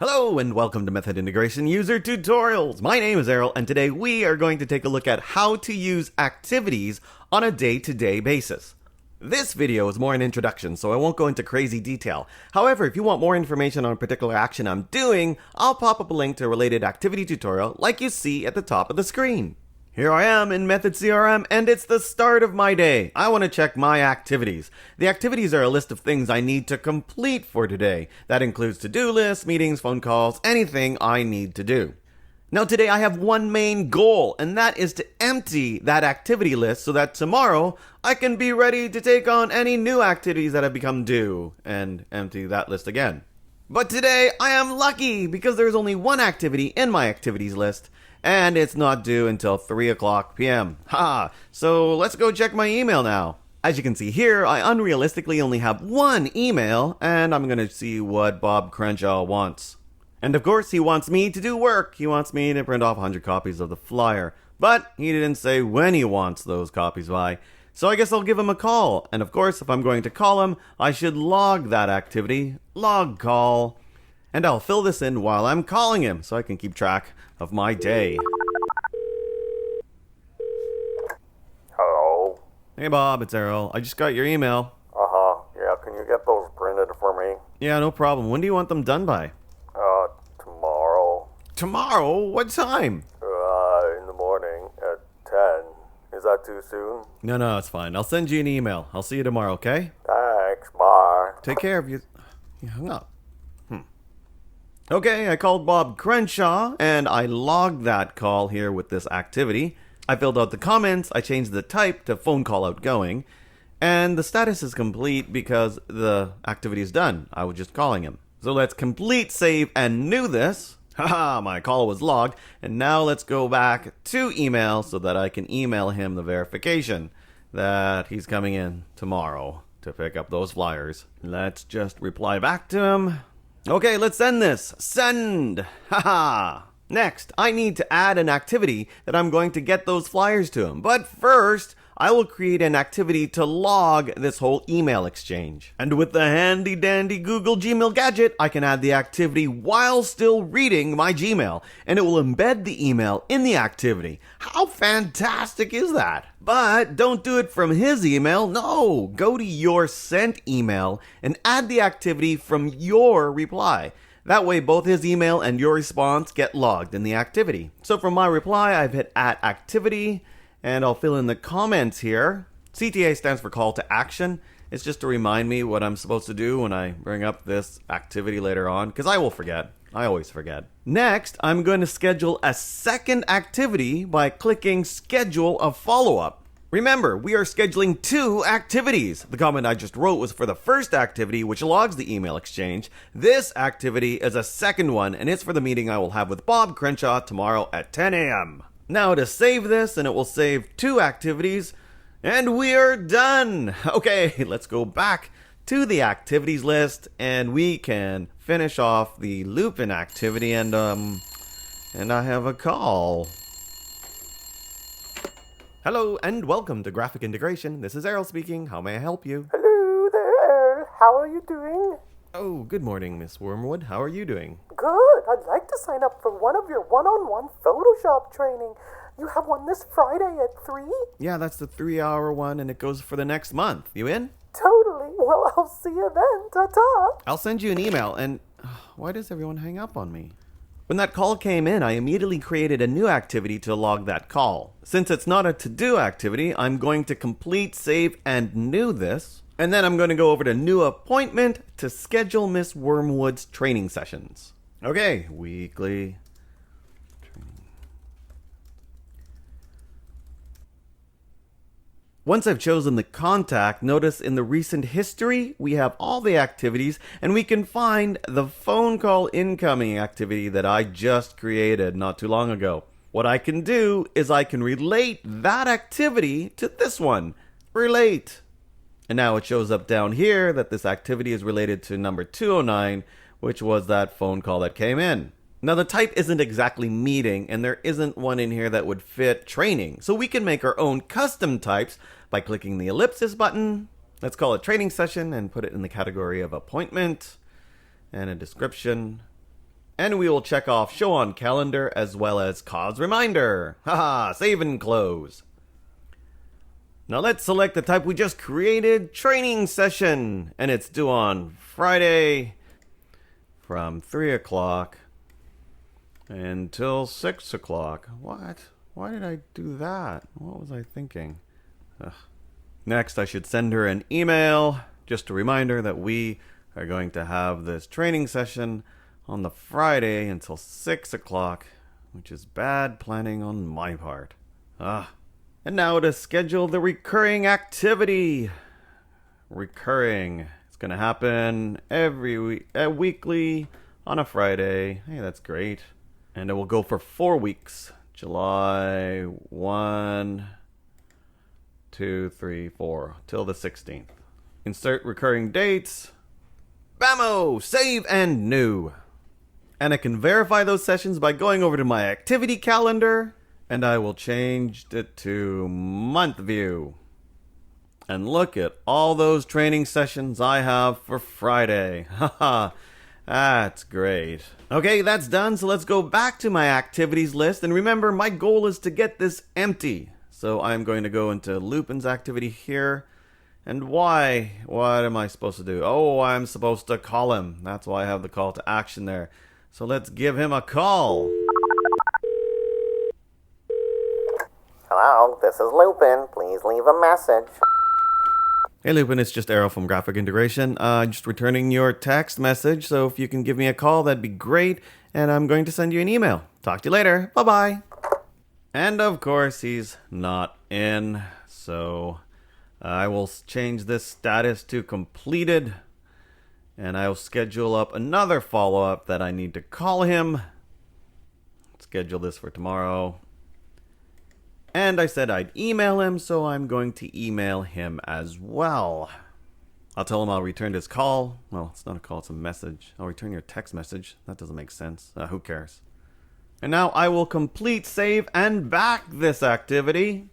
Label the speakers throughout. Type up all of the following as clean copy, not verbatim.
Speaker 1: Hello and welcome to Method Integration User Tutorials. My name is Errol and today we are going to take a look at how to use activities on a day-to-day basis. This video is more an introduction, so I won't go into crazy detail. However, if you want more information on a particular action I'm doing, I'll pop up a link to a related activity tutorial like you see at the top of the screen. Here I am in Method CRM, and it's the start of my day. I want to check my activities. The activities are a list of things I need to complete for today. That includes to-do lists, meetings, phone calls, anything I need to do. Now today I have one main goal, and that is to empty that activity list so that tomorrow I can be ready to take on any new activities that have become due, and empty that list again. But today I am lucky because there's only one activity in my activities list, and it's not due until 3 o'clock p.m. So let's go check my email now. As you can see here, I unrealistically only have one email, and I'm going to see what Bob Crenshaw wants. And of course, he wants me to do work. He wants me to print off 100 copies of the flyer. But he didn't say when he wants those copies by. So I guess I'll give him a call. And of course, if I'm going to call him, I should log that activity. Log call. And I'll fill this in while I'm calling him so I can keep track of my day.
Speaker 2: Hello?
Speaker 1: Hey Bob, it's Errol. I just got your email.
Speaker 2: Yeah, can you get those printed for me?
Speaker 1: Yeah, no problem. When do you want them done by?
Speaker 2: Tomorrow.
Speaker 1: Tomorrow? What time?
Speaker 2: In the morning at 10. Is that too soon?
Speaker 1: No, it's fine. I'll send you an email. I'll see you tomorrow, okay?
Speaker 2: Thanks, bye.
Speaker 1: Take care of you. You hung up. Okay, I called Bob Crenshaw, and I logged that call here with this activity. I filled out the comments, I changed the type to phone call outgoing, and the status is complete because the activity is done. I was just calling him. So let's complete, save, and new this. My call was logged, and now let's go back to email so that I can email him the verification that he's coming in tomorrow to pick up those flyers. Let's just reply back to him. Okay, let's send this. Send! Next, I need to add an activity that I'm going to get those flyers to him. But first, I will create an activity to log this whole email exchange. And with the handy dandy Google Gmail gadget, I can add the activity while still reading my Gmail. And it will embed the email in the activity. How fantastic is that? But don't do it from his email. No, go to your sent email and add the activity from your reply. That way both his email and your response get logged in the activity. So from my reply, I've hit add activity, and I'll fill in the comments here. CTA stands for call to action. It's just to remind me what I'm supposed to do when I bring up this activity later on, because I will forget. I always forget. Next, I'm going to schedule a second activity by clicking schedule a follow-up. Remember, we are scheduling two activities. The comment I just wrote was for the first activity, which logs the email exchange. This activity is a second one, and it's for the meeting I will have with Bob Crenshaw tomorrow at 10 a.m. Now to save this, and it will save two activities, and we are done. Okay, let's go back to the activities list, and we can finish off the loop-in activity, and I have a call. Hello, and welcome to Graphic Integration. This is Errol speaking. How may I help you?
Speaker 2: Hello there, Errol. How are you doing?
Speaker 1: Oh, good morning, Miss Wormwood. How are you doing?
Speaker 2: Good. I'd like to sign up for one of your one-on-one Photoshop training. You have one this Friday at 3?
Speaker 1: Yeah, that's the 3-hour one, and it goes for the next month. You in?
Speaker 2: Totally. Well, I'll see you then. Ta-ta.
Speaker 1: I'll send you an email, and why does everyone hang up on me? When that call came in, I immediately created a new activity to log that call. Since it's not a to-do activity, I'm going to complete, save, and new this. And then I'm going to go over to new appointment to schedule Miss Wormwood's training sessions. Okay, weekly training. Once I've chosen the contact, notice in the recent history, we have all the activities, and we can find the phone call incoming activity that I just created not too long ago. What I can do is I can relate that activity to this one. Relate. And now it shows up down here that this activity is related to number 209, which was that phone call that came in. Now the type isn't exactly meeting, and there isn't one in here that would fit training. So we can make our own custom types by clicking the ellipsis button. Let's call it training session and put it in the category of appointment and a description. And we will check off show on calendar as well as cause reminder. Haha, save and close. Now let's select the type we just created, training session. And it's due on Friday from 3 o'clock until 6 o'clock. What? Why did I do that? What was I thinking? Ugh. Next, I should send her an email. Just a reminder that we are going to have this training session on the Friday until 6 o'clock, which is bad planning on my part. And now to schedule the recurring activity. Recurring. It's going to happen every week, weekly on a Friday. Hey, that's great. And it will go for 4 weeks. July 1, 2, 3, 4, till the 16th. Insert recurring dates. Bammo! Save and new. And I can verify those sessions by going over to my activity calendar, and I will change it to month view. And look at all those training sessions I have for Friday. Haha, that's great. Okay, that's done, so let's go back to my activities list. And remember, my goal is to get this empty. So I'm going to go into Lupin's activity here. And why? What am I supposed to do? Oh, I'm supposed to call him. That's why I have the call to action there. So let's give him a call.
Speaker 2: Hello, this is Lupin. Please leave a message.
Speaker 1: Hey Lupin, it's just Arrow from Graphic Integration. Just returning your text message, so if you can give me a call, that'd be great. And I'm going to send you an email. Talk to you later. Bye-bye. And of course, he's not in, so I will change this status to completed. And I'll schedule up another follow-up that I need to call him. Schedule this for tomorrow. And I said I'd email him, so I'm going to email him as well. I'll tell him I'll return his call. Well, it's not a call, it's a message. I'll return your text message. That doesn't make sense. Who cares? And now I will complete, save, and back this activity.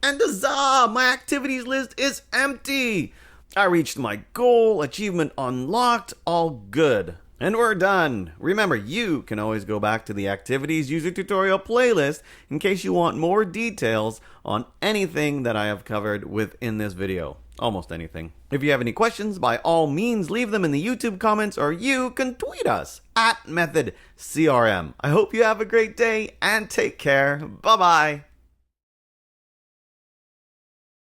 Speaker 1: And huzzah! My activities list is empty! I reached my goal, achievement unlocked, all good. And we're done. Remember, you can always go back to the activities user tutorial playlist in case you want more details on anything that I have covered within this video. Almost anything. If you have any questions, by all means, leave them in the YouTube comments, or you can tweet us at MethodCRM. I hope you have a great day and take care. Bye-bye.